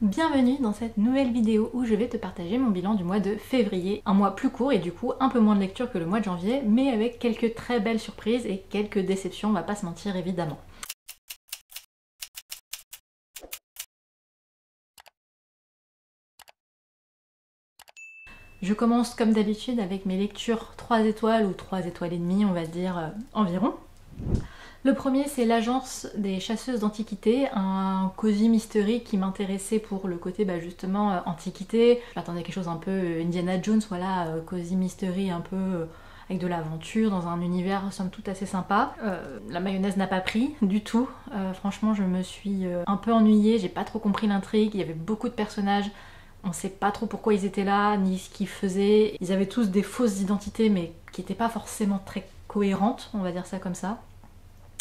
Bienvenue dans cette nouvelle vidéo où je vais te partager mon bilan du mois de février. Un mois plus court et du coup un peu moins de lecture que le mois de janvier, mais avec quelques très belles surprises et quelques déceptions, on va pas se mentir évidemment. Je commence comme d'habitude avec mes lectures 3 étoiles ou 3 étoiles et demie, on va dire environ. Le premier, c'est l'Agence des chasseuses d'antiquités, un cosy mystery qui m'intéressait pour le côté justement antiquité. J'attendais quelque chose un peu Indiana Jones, voilà, cosy mystery un peu avec de l'aventure dans un univers somme toute assez sympa. La mayonnaise n'a pas pris du tout. Franchement, je me suis un peu ennuyée, j'ai pas trop compris l'intrigue, il y avait beaucoup de personnages. On sait pas trop pourquoi ils étaient là, ni ce qu'ils faisaient. Ils avaient tous des fausses identités, mais qui n'étaient pas forcément très cohérentes, on va dire ça comme ça.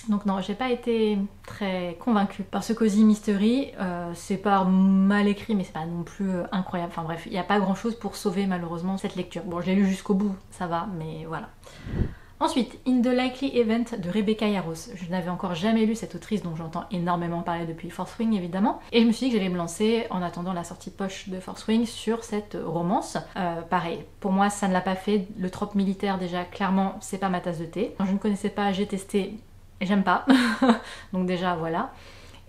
Donc non, j'ai pas été très convaincue par ce cosy mystery. C'est pas mal écrit, mais c'est pas non plus incroyable. Enfin bref, il n'y a pas grand chose pour sauver malheureusement cette lecture. Bon, je l'ai lu jusqu'au bout, ça va, mais voilà. Ensuite, In the Likely Event de Rebecca Yarros. Je n'avais encore jamais lu cette autrice dont j'entends énormément parler depuis Fourth Wing évidemment. Et je me suis dit que j'allais me lancer en attendant la sortie poche de Fourth Wing sur cette romance. Pareil, pour moi ça ne l'a pas fait. Le trope militaire déjà, clairement, c'est pas ma tasse de thé. Quand je ne connaissais pas, j'ai testé. J'aime pas, donc déjà voilà.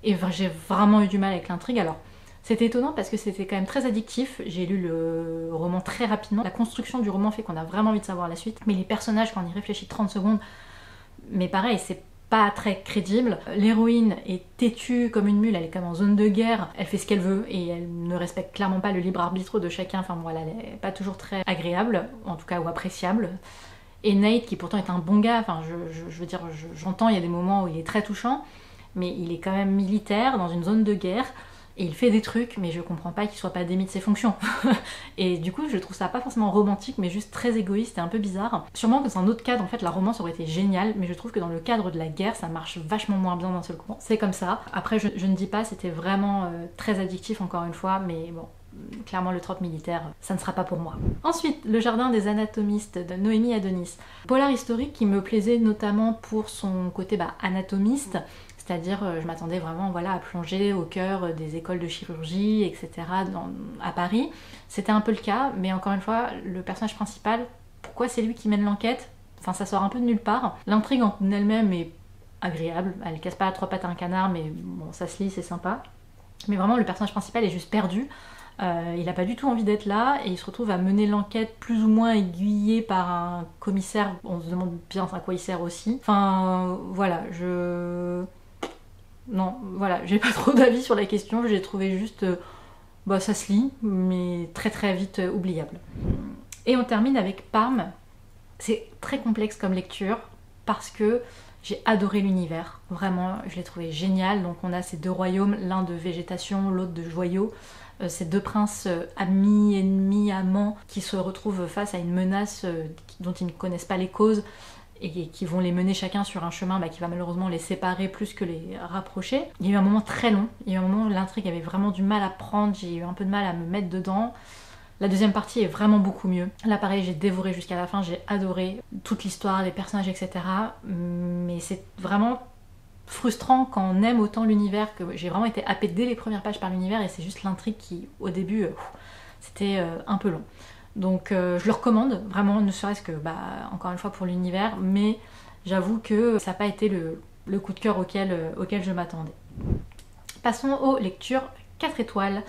Et j'ai vraiment eu du mal avec l'intrigue. Alors, c'était étonnant parce que c'était quand même très addictif. J'ai lu le roman très rapidement. La construction du roman fait qu'on a vraiment envie de savoir la suite. Mais les personnages, quand on y réfléchit 30 secondes, mais pareil, c'est pas très crédible. L'héroïne est têtue comme une mule, elle est comme en zone de guerre, elle fait ce qu'elle veut et elle ne respecte clairement pas le libre arbitre de chacun. Enfin voilà, elle est pas toujours très agréable, en tout cas ou appréciable. Et Nate, qui pourtant est un bon gars, enfin je veux dire, j'entends, il y a des moments où il est très touchant, mais il est quand même militaire dans une zone de guerre, et il fait des trucs, mais je comprends pas qu'il soit pas démis de ses fonctions. Et du coup, je trouve ça pas forcément romantique, mais juste très égoïste et un peu bizarre. Sûrement que dans un autre cadre, en fait, la romance aurait été géniale, mais je trouve que dans le cadre de la guerre, ça marche vachement moins bien d'un seul coup. C'est comme ça. Après, je ne dis pas, c'était vraiment très addictif encore une fois, mais bon. Clairement le trope militaire, ça ne sera pas pour moi. Ensuite, Le Jardin des Anatomistes de Noémie Adonis. Polar historique qui me plaisait notamment pour son côté anatomiste, c'est-à-dire je m'attendais vraiment voilà, à plonger au cœur des écoles de chirurgie, etc. à Paris. C'était un peu le cas, mais encore une fois, le personnage principal, pourquoi c'est lui qui mène l'enquête? Enfin, ça sort un peu de nulle part. L'intrigue en elle-même est agréable, elle casse pas à trois pattes à un canard, mais bon, ça se lit, c'est sympa. Mais vraiment, le personnage principal est juste perdu. Il n'a pas du tout envie d'être là et il se retrouve à mener l'enquête plus ou moins aiguillé par un commissaire. On se demande bien à quoi il sert aussi. Enfin, voilà, non, voilà, j'ai pas trop d'avis sur la question. J'ai trouvé juste... ça se lit, mais très très vite oubliable. Et on termine avec Parme. C'est très complexe comme lecture parce que j'ai adoré l'univers. Vraiment, je l'ai trouvé génial. Donc on a ces deux royaumes, l'un de végétation, l'autre de joyaux. Ces deux princes amis, ennemis, amants qui se retrouvent face à une menace dont ils ne connaissent pas les causes et qui vont les mener chacun sur un chemin qui va malheureusement les séparer plus que les rapprocher. Il y a eu un moment très long, il y a eu un moment où l'intrigue avait vraiment du mal à prendre, j'ai eu un peu de mal à me mettre dedans. La deuxième partie est vraiment beaucoup mieux. Là pareil, j'ai dévoré jusqu'à la fin, j'ai adoré toute l'histoire, les personnages, etc. Mais c'est vraiment frustrant quand on aime autant l'univers, que j'ai vraiment été happée dès les premières pages par l'univers et c'est juste l'intrigue qui au début c'était un peu long. Donc je le recommande vraiment, ne serait-ce que encore une fois pour l'univers, mais j'avoue que ça n'a pas été le coup de cœur auquel je m'attendais. Passons aux lectures 4 étoiles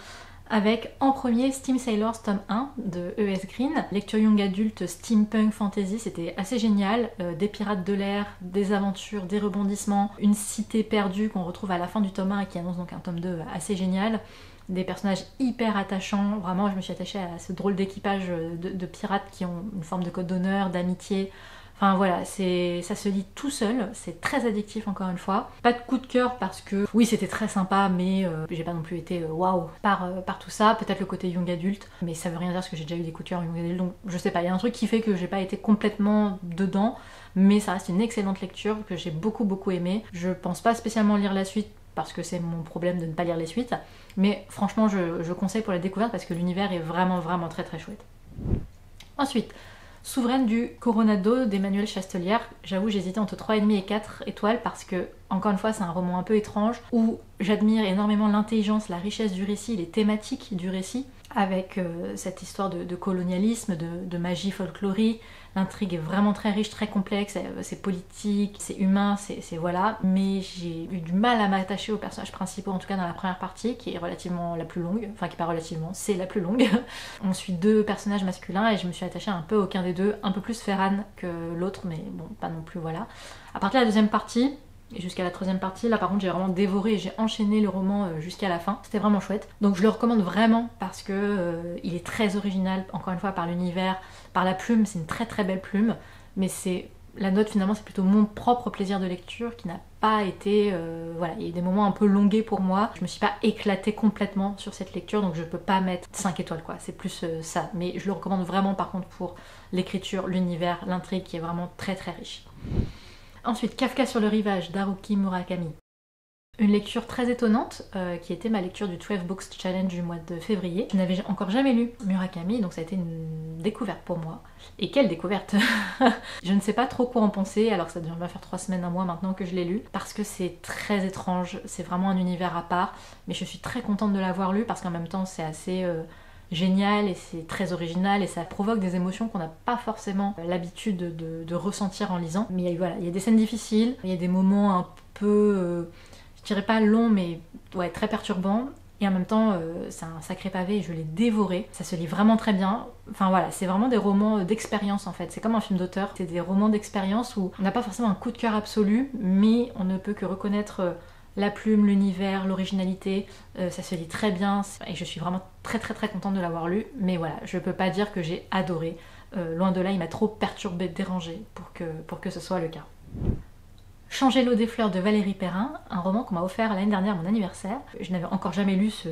avec en premier Steam Sailors tome 1 de E.S. Green. Lecture young adulte steampunk fantasy, c'était assez génial. Des pirates de l'air, des aventures, des rebondissements, une cité perdue qu'on retrouve à la fin du tome 1 et qui annonce donc un tome 2 assez génial. Des personnages hyper attachants, vraiment je me suis attachée à ce drôle d'équipage de pirates qui ont une forme de code d'honneur, d'amitié. Enfin voilà, ça se lit tout seul, c'est très addictif encore une fois. Pas de coup de cœur parce que oui c'était très sympa, mais j'ai pas non plus été waouh par tout ça. Peut-être le côté young adulte, mais ça veut rien dire parce que j'ai déjà eu des coups de cœur young adulte, donc je sais pas, il y a un truc qui fait que j'ai pas été complètement dedans, mais ça reste une excellente lecture que j'ai beaucoup aimé. Je pense pas spécialement lire la suite parce que c'est mon problème de ne pas lire les suites, mais franchement je conseille pour la découverte parce que l'univers est vraiment très chouette. Ensuite, Souveraine du Coronado d'Emmanuel Chastelière. J'avoue, j'hésitais entre 3,5 et 4 étoiles parce que Encore une fois, c'est un roman un peu étrange où j'admire énormément l'intelligence, la richesse du récit, les thématiques du récit, avec cette histoire de colonialisme, de magie folklorique. L'intrigue est vraiment très riche, très complexe, c'est politique, c'est humain, c'est voilà. Mais j'ai eu du mal à m'attacher aux personnages principaux, en tout cas dans la première partie, qui est relativement la plus longue, enfin qui est pas relativement, c'est la plus longue. On suit 2 personnages masculins et je me suis attachée un peu à aucun des deux, un peu plus Ferran que l'autre, mais bon, pas non plus, voilà. À partir de la deuxième partie, et jusqu'à la 3e partie, là par contre j'ai vraiment dévoré et j'ai enchaîné le roman jusqu'à la fin. C'était vraiment chouette. Donc je le recommande vraiment parce que il est très original, encore une fois par l'univers, par la plume, c'est une très très belle plume, mais c'est la note finalement c'est plutôt mon propre plaisir de lecture qui n'a pas été... voilà, il y a des moments un peu longués pour moi. Je me suis pas éclatée complètement sur cette lecture, donc je peux pas mettre 5 étoiles quoi, c'est plus ça. Mais je le recommande vraiment par contre pour l'écriture, l'univers, l'intrigue qui est vraiment très très riche. Ensuite, Kafka sur le rivage d'Haruki Murakami. Une lecture très étonnante, qui était ma lecture du 12 Books Challenge du mois de février. Je n'avais encore jamais lu Murakami, donc ça a été une découverte pour moi. Et quelle découverte! Je ne sais pas trop quoi en penser, alors que ça devrait faire 3 semaines, 1 mois maintenant que je l'ai lu, parce que c'est très étrange, c'est vraiment un univers à part, mais je suis très contente de l'avoir lu, parce qu'en même temps c'est assez... génial et c'est très original et ça provoque des émotions qu'on n'a pas forcément l'habitude de ressentir en lisant. Mais voilà, il y a des scènes difficiles, il y a des moments un peu, je dirais pas longs, mais ouais, très perturbants. Et en même temps, c'est un sacré pavé et je l'ai dévoré. Ça se lit vraiment très bien. Enfin voilà, c'est vraiment des romans d'expérience en fait. C'est comme un film d'auteur. C'est des romans d'expérience où on n'a pas forcément un coup de cœur absolu, mais on ne peut que reconnaître la plume, l'univers, l'originalité, ça se lit très bien et je suis vraiment très très très contente de l'avoir lu, mais voilà, je peux pas dire que j'ai adoré, loin de là, il m'a trop perturbé, dérangé pour que ce soit le cas. Changer l'eau des fleurs de Valérie Perrin, un roman qu'on m'a offert l'année dernière à mon anniversaire. Je n'avais encore jamais lu ce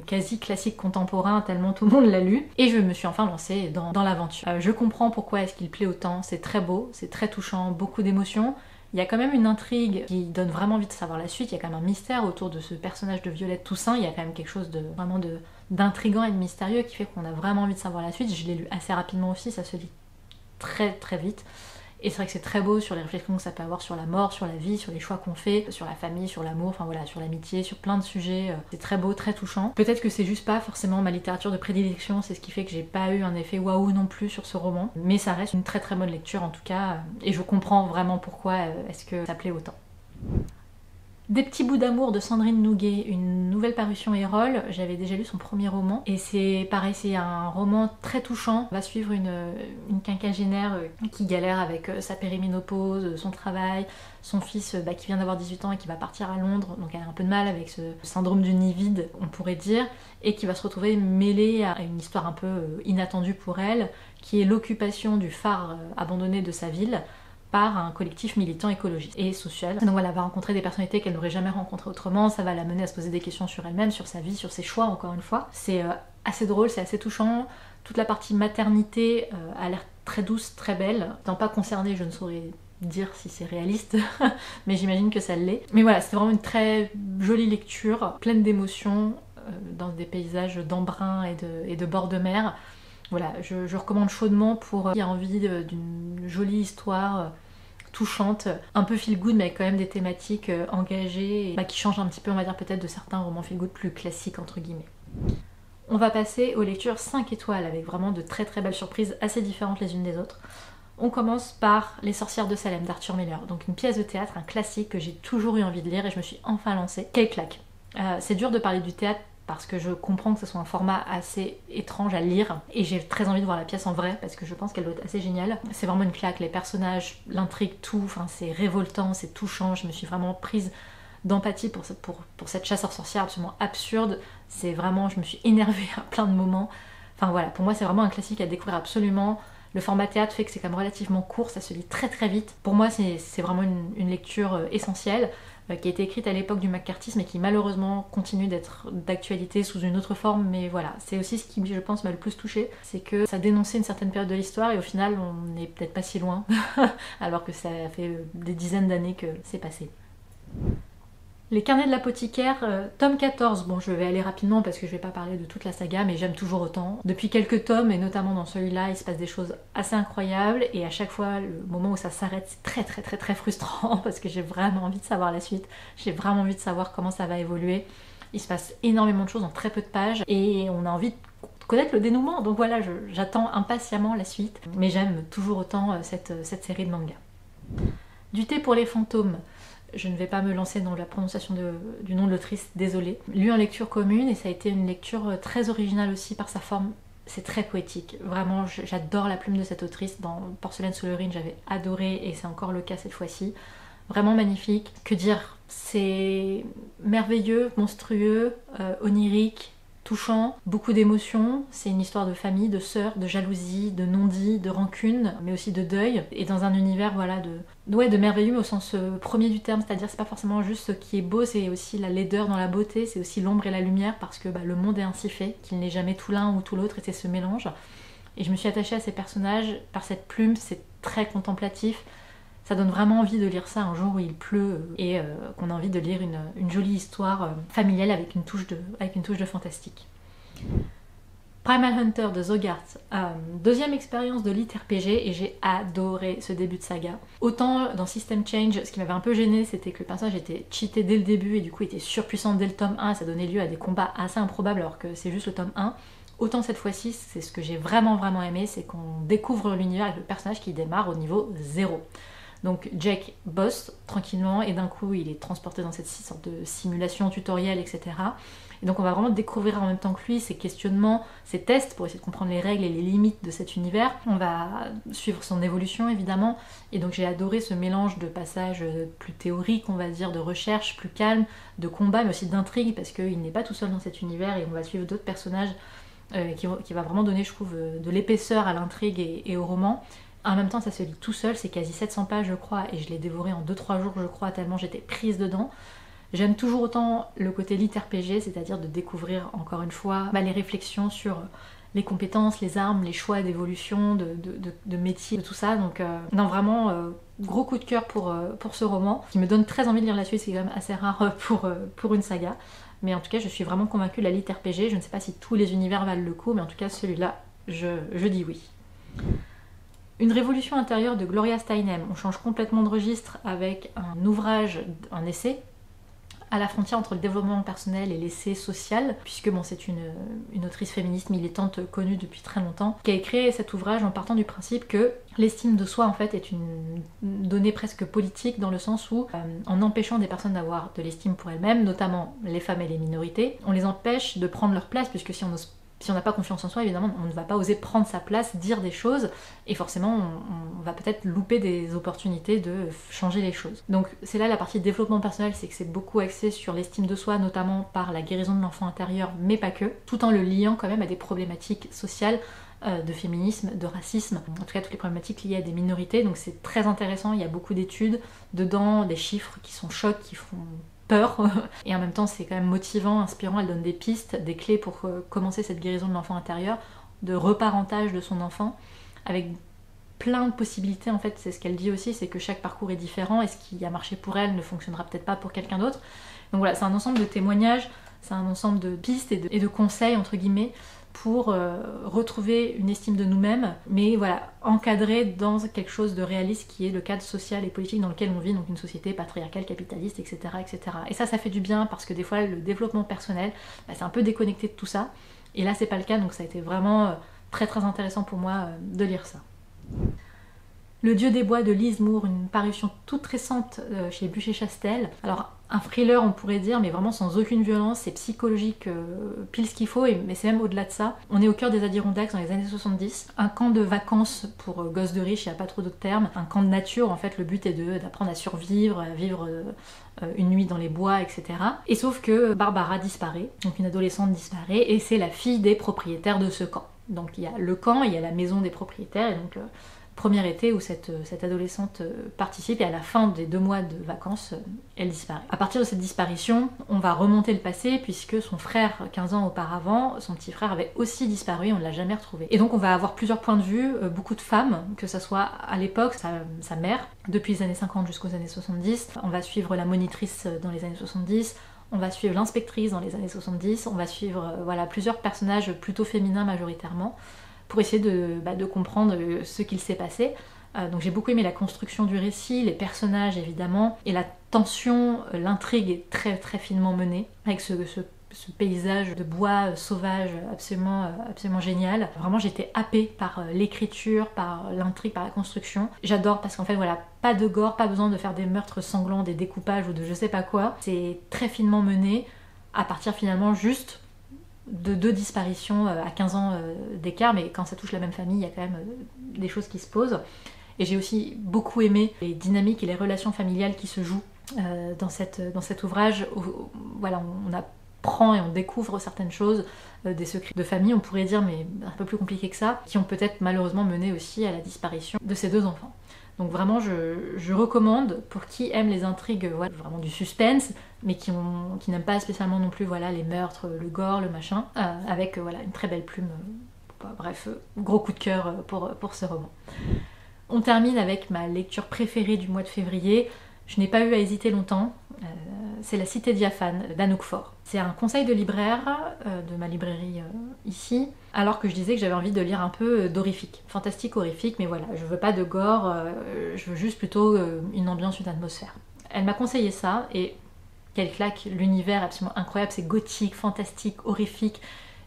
quasi classique contemporain tellement tout le monde l'a lu et je me suis enfin lancée dans l'aventure. Je comprends pourquoi est-ce qu'il plaît autant, c'est très beau, c'est très touchant, beaucoup d'émotions. Il y a quand même une intrigue qui donne vraiment envie de savoir la suite, il y a quand même un mystère autour de ce personnage de Violette Toussaint, il y a quand même quelque chose d'intriguant et de mystérieux qui fait qu'on a vraiment envie de savoir la suite. Je l'ai lu assez rapidement aussi, ça se lit très très vite. Et c'est vrai que c'est très beau sur les réflexions que ça peut avoir sur la mort, sur la vie, sur les choix qu'on fait, sur la famille, sur l'amour, enfin voilà, sur l'amitié, sur plein de sujets. C'est très beau, très touchant. Peut-être que c'est juste pas forcément ma littérature de prédilection, c'est ce qui fait que j'ai pas eu un effet waouh non plus sur ce roman. Mais ça reste une très très bonne lecture en tout cas, et je comprends vraiment pourquoi est-ce que ça plaît autant. Des petits bouts d'amour de Sandrine Nouguet, une nouvelle parution Erol. J'avais déjà lu son premier roman et c'est pareil, c'est un roman très touchant. On va suivre une quinquagénaire qui galère avec sa périménopause, son travail, son fils qui vient d'avoir 18 ans et qui va partir à Londres, donc elle a un peu de mal avec ce syndrome du nid vide, on pourrait dire, et qui va se retrouver mêlée à une histoire un peu inattendue pour elle, qui est l'occupation du phare abandonné de sa ville par un collectif militant écologiste et social. Donc voilà, elle va rencontrer des personnalités qu'elle n'aurait jamais rencontrées autrement, ça va la mener à se poser des questions sur elle-même, sur sa vie, sur ses choix encore une fois. C'est assez drôle, c'est assez touchant. Toute la partie maternité a l'air très douce, très belle. N'étant pas concernée, je ne saurais dire si c'est réaliste, mais j'imagine que ça l'est. Mais voilà, c'était vraiment une très jolie lecture, pleine d'émotions, dans des paysages d'embrun et de bord de mer. Voilà, je recommande chaudement pour qui a envie d'une jolie histoire touchante, un peu feel good mais avec quand même des thématiques engagées et qui changent un petit peu, on va dire, peut-être de certains romans feel good plus classiques entre guillemets. On va passer aux lectures 5 étoiles avec vraiment de très très belles surprises assez différentes les unes des autres. On commence par Les Sorcières de Salem d'Arthur Miller, donc une pièce de théâtre, un classique que j'ai toujours eu envie de lire et je me suis enfin lancée. Quelle claque! C'est dur de parler du théâtre parce que je comprends que ce soit un format assez étrange à lire et j'ai très envie de voir la pièce en vrai parce que je pense qu'elle doit être assez géniale. C'est vraiment une claque, les personnages, l'intrigue, tout, enfin c'est révoltant, c'est touchant, je me suis vraiment prise d'empathie pour cette chasse aux sorcières absolument absurde. C'est vraiment, je me suis énervée à plein de moments. Enfin voilà, pour moi c'est vraiment un classique à découvrir absolument. Le format théâtre fait que c'est quand même relativement court, ça se lit très très vite. Pour moi c'est vraiment une lecture essentielle qui a été écrite à l'époque du McCarthyisme et qui malheureusement continue d'être d'actualité sous une autre forme, mais voilà, c'est aussi ce qui je pense m'a le plus touchée, c'est que ça dénonçait une certaine période de l'histoire et au final on n'est peut-être pas si loin alors que ça fait des dizaines d'années que c'est passé. Les carnets de l'apothicaire, tome 14, bon je vais aller rapidement parce que je vais pas parler de toute la saga, mais j'aime toujours autant. Depuis quelques tomes, et notamment dans celui-là, il se passe des choses assez incroyables, et à chaque fois, le moment où ça s'arrête, c'est très frustrant, parce que j'ai vraiment envie de savoir la suite, j'ai vraiment envie de savoir comment ça va évoluer. Il se passe énormément de choses en très peu de pages, et on a envie de connaître le dénouement, donc voilà, j'attends impatiemment la suite, mais j'aime toujours autant cette série de mangas. Du thé pour les fantômes. Je ne vais pas me lancer dans la prononciation du nom de l'autrice, désolée. Lu en lecture commune et ça a été une lecture très originale aussi par sa forme. C'est très poétique. Vraiment, j'adore la plume de cette autrice. Dans Porcelaine sous l'urine, j'avais adoré et c'est encore le cas cette fois-ci. Vraiment magnifique. Que dire? C'est merveilleux, monstrueux, onirique, touchant, beaucoup d'émotions. C'est une histoire de famille, de sœurs, de jalousie, de non-dit, de rancune, mais aussi de deuil. Et dans un univers voilà, de merveilleux, mais au sens premier du terme, c'est-à-dire c'est pas forcément juste ce qui est beau, c'est aussi la laideur dans la beauté, c'est aussi l'ombre et la lumière, parce que le monde est ainsi fait, qu'il n'est jamais tout l'un ou tout l'autre, et c'est ce mélange. Et je me suis attachée à ces personnages par cette plume, c'est très contemplatif. Ça donne vraiment envie de lire ça un jour où il pleut et qu'on a envie de lire une jolie histoire familiale avec une touche de fantastique. Primal Hunter de Zogart, deuxième expérience de lit RPG et j'ai adoré ce début de saga. Autant dans System Change, ce qui m'avait un peu gêné, c'était que le personnage était cheaté dès le début et du coup était surpuissant dès le tome 1 et ça donnait lieu à des combats assez improbables alors que c'est juste le tome 1. Autant cette fois-ci, c'est ce que j'ai vraiment aimé, c'est qu'on découvre l'univers avec le personnage qui démarre au niveau 0. Donc Jack bosse tranquillement et d'un coup il est transporté dans cette sorte de simulation tutoriel, etc. Et donc on va vraiment découvrir en même temps que lui ses questionnements, ses tests pour essayer de comprendre les règles et les limites de cet univers. On va suivre son évolution évidemment. Et donc j'ai adoré ce mélange de passages plus théoriques, on va dire, de recherche, plus calme, de combat, mais aussi d'intrigue, parce qu'il n'est pas tout seul dans cet univers et on va suivre d'autres personnages qui va vraiment donner, je trouve, de l'épaisseur à l'intrigue et au roman. En même temps, ça se lit tout seul, c'est quasi 700 pages je crois, et je l'ai dévoré en 2-3 jours je crois, tellement j'étais prise dedans. J'aime toujours autant le côté lit RPG, c'est-à-dire de découvrir encore une fois les réflexions sur les compétences, les armes, les choix d'évolution, de métier, de tout ça. Donc non, vraiment gros coup de cœur pour ce roman, qui me donne très envie de lire la suite, c'est quand même assez rare pour une saga. Mais en tout cas, je suis vraiment convaincue de la lit RPG. Je ne sais pas si tous les univers valent le coup, mais en tout cas celui-là, je dis oui. Une révolution intérieure de Gloria Steinem. On change complètement de registre avec un ouvrage, un essai, à la frontière entre le développement personnel et l'essai social, puisque bon, c'est une autrice féministe militante connue depuis très longtemps, qui a écrit cet ouvrage en partant du principe que l'estime de soi en fait est une donnée presque politique, dans le sens où en empêchant des personnes d'avoir de l'estime pour elles-mêmes, notamment les femmes et les minorités, on les empêche de prendre leur place, puisque si on n'a pas confiance en soi, évidemment, on ne va pas oser prendre sa place, dire des choses, et forcément, on va peut-être louper des opportunités de changer les choses. Donc c'est là la partie développement personnel, c'est que c'est beaucoup axé sur l'estime de soi, notamment par la guérison de l'enfant intérieur, mais pas que, tout en le liant quand même à des problématiques sociales, de féminisme, de racisme, en tout cas toutes les problématiques liées à des minorités, donc c'est très intéressant, il y a beaucoup d'études dedans, des chiffres qui sont chocs, qui font peur, et en même temps c'est quand même motivant, inspirant, elle donne des pistes, des clés pour commencer cette guérison de l'enfant intérieur, de reparentage de son enfant, avec plein de possibilités en fait, c'est ce qu'elle dit aussi, c'est que chaque parcours est différent, et ce qui a marché pour elle ne fonctionnera peut-être pas pour quelqu'un d'autre. Donc voilà, c'est un ensemble de témoignages, c'est un ensemble de pistes et de conseils entre guillemets, pour retrouver une estime de nous-mêmes, mais voilà, encadré dans quelque chose de réaliste qui est le cadre social et politique dans lequel on vit, donc une société patriarcale, capitaliste, etc. etc. Et ça fait du bien, parce que des fois le développement personnel, c'est un peu déconnecté de tout ça, et là c'est pas le cas, donc ça a été vraiment très intéressant pour moi de lire ça. Le Dieu des bois de Lise Moore, une parution toute récente chez Buchet-Chastel. Alors un thriller on pourrait dire, mais vraiment sans aucune violence, c'est psychologique pile ce qu'il faut, mais c'est même au-delà de ça. On est au cœur des Adirondacks dans les années 70, un camp de vacances pour gosses de riches, il n'y a pas trop d'autres termes, un camp de nature, en fait le but est d'apprendre à survivre, à vivre une nuit dans les bois, etc. Et sauf que Barbara disparaît, donc une adolescente disparaît, et c'est la fille des propriétaires de ce camp. Donc il y a le camp, il y a la maison des propriétaires, et donc premier été où cette adolescente participe, et à la fin des 2 mois de vacances, elle disparaît. À partir de cette disparition, on va remonter le passé puisque son frère, 15 ans auparavant, son petit frère avait aussi disparu, on ne l'a jamais retrouvé. Et donc on va avoir plusieurs points de vue, beaucoup de femmes, que ce soit à l'époque, sa mère, depuis les années 50 jusqu'aux années 70, on va suivre la monitrice dans les années 70, on va suivre l'inspectrice dans les années 70, on va suivre voilà, plusieurs personnages plutôt féminins majoritairement, pour essayer de comprendre ce qu'il s'est passé. Donc j'ai beaucoup aimé la construction du récit, les personnages évidemment, et la tension, l'intrigue est très très finement menée, avec ce paysage de bois sauvage absolument génial. Vraiment j'étais happée par l'écriture, par l'intrigue, par la construction. J'adore parce qu'en fait voilà, pas de gore, pas besoin de faire des meurtres sanglants, des découpages ou de je sais pas quoi. C'est très finement mené à partir finalement juste de 2 disparitions à 15 ans d'écart, mais quand ça touche la même famille, il y a quand même des choses qui se posent. Et j'ai aussi beaucoup aimé les dynamiques et les relations familiales qui se jouent dans cet ouvrage où voilà, on apprend et on découvre certaines choses, des secrets de famille, on pourrait dire, mais un peu plus compliqués que ça, qui ont peut-être malheureusement mené aussi à la disparition de ces 2 enfants. Donc vraiment, je recommande pour qui aime les intrigues, voilà, vraiment du suspense, mais qui n'aiment pas spécialement non plus voilà, les meurtres, le gore, le machin, avec voilà, une très belle plume. Bref, gros coup de cœur pour ce roman. On termine avec ma lecture préférée du mois de février. Je n'ai pas eu à hésiter longtemps. C'est La Cité diaphane d'Anouk Faure. C'est un conseil de libraire de ma librairie ici, alors que je disais que j'avais envie de lire un peu d'horrifique, fantastique horrifique, mais voilà, je veux pas de gore, je veux juste plutôt une ambiance, une atmosphère. Elle m'a conseillé ça, et quelle claque, l'univers absolument incroyable, c'est gothique, fantastique, horrifique.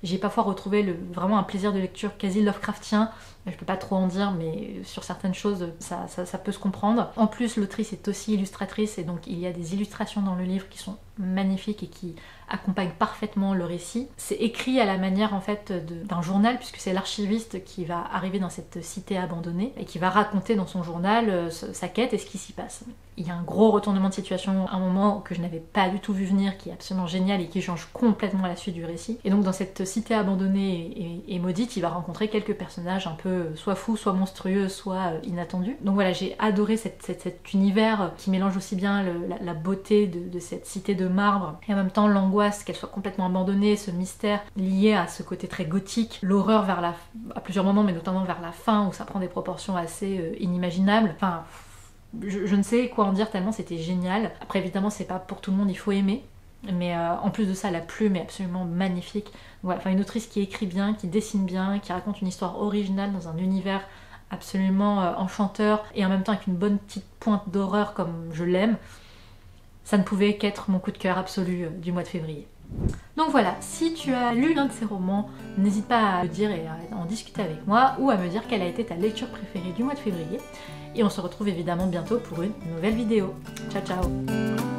J'ai parfois retrouvé vraiment un plaisir de lecture quasi Lovecraftien. Je peux pas trop en dire, mais sur certaines choses, ça peut se comprendre. En plus, l'autrice est aussi illustratrice, et donc il y a des illustrations dans le livre qui sont magnifiques et qui accompagnent parfaitement le récit. C'est écrit à la manière en fait d'un journal, puisque c'est l'archiviste qui va arriver dans cette cité abandonnée et qui va raconter dans son journal sa quête et ce qui s'y passe. Il y a un gros retournement de situation, un moment que je n'avais pas du tout vu venir, qui est absolument génial et qui change complètement la suite du récit. Et donc dans cette cité abandonnée et maudite, il va rencontrer quelques personnages un peu soit fous, soit monstrueux, soit inattendus. Donc voilà, j'ai adoré cet univers qui mélange aussi bien la beauté de cette cité de marbre et en même temps l'angoisse qu'elle soit complètement abandonnée, ce mystère lié à ce côté très gothique, l'horreur à plusieurs moments, mais notamment vers la fin où ça prend des proportions assez inimaginables. Enfin, je ne sais quoi en dire tellement c'était génial. Après évidemment c'est pas pour tout le monde, il faut aimer. Mais en plus de ça, la plume est absolument magnifique. Voilà, enfin, une autrice qui écrit bien, qui dessine bien, qui raconte une histoire originale dans un univers absolument enchanteur et en même temps avec une bonne petite pointe d'horreur comme je l'aime. Ça ne pouvait qu'être mon coup de cœur absolu du mois de février. Donc voilà, si tu as lu l'un de ces romans, n'hésite pas à le dire et à en discuter avec moi ou à me dire quelle a été ta lecture préférée du mois de février. Et on se retrouve évidemment bientôt pour une nouvelle vidéo. Ciao ciao!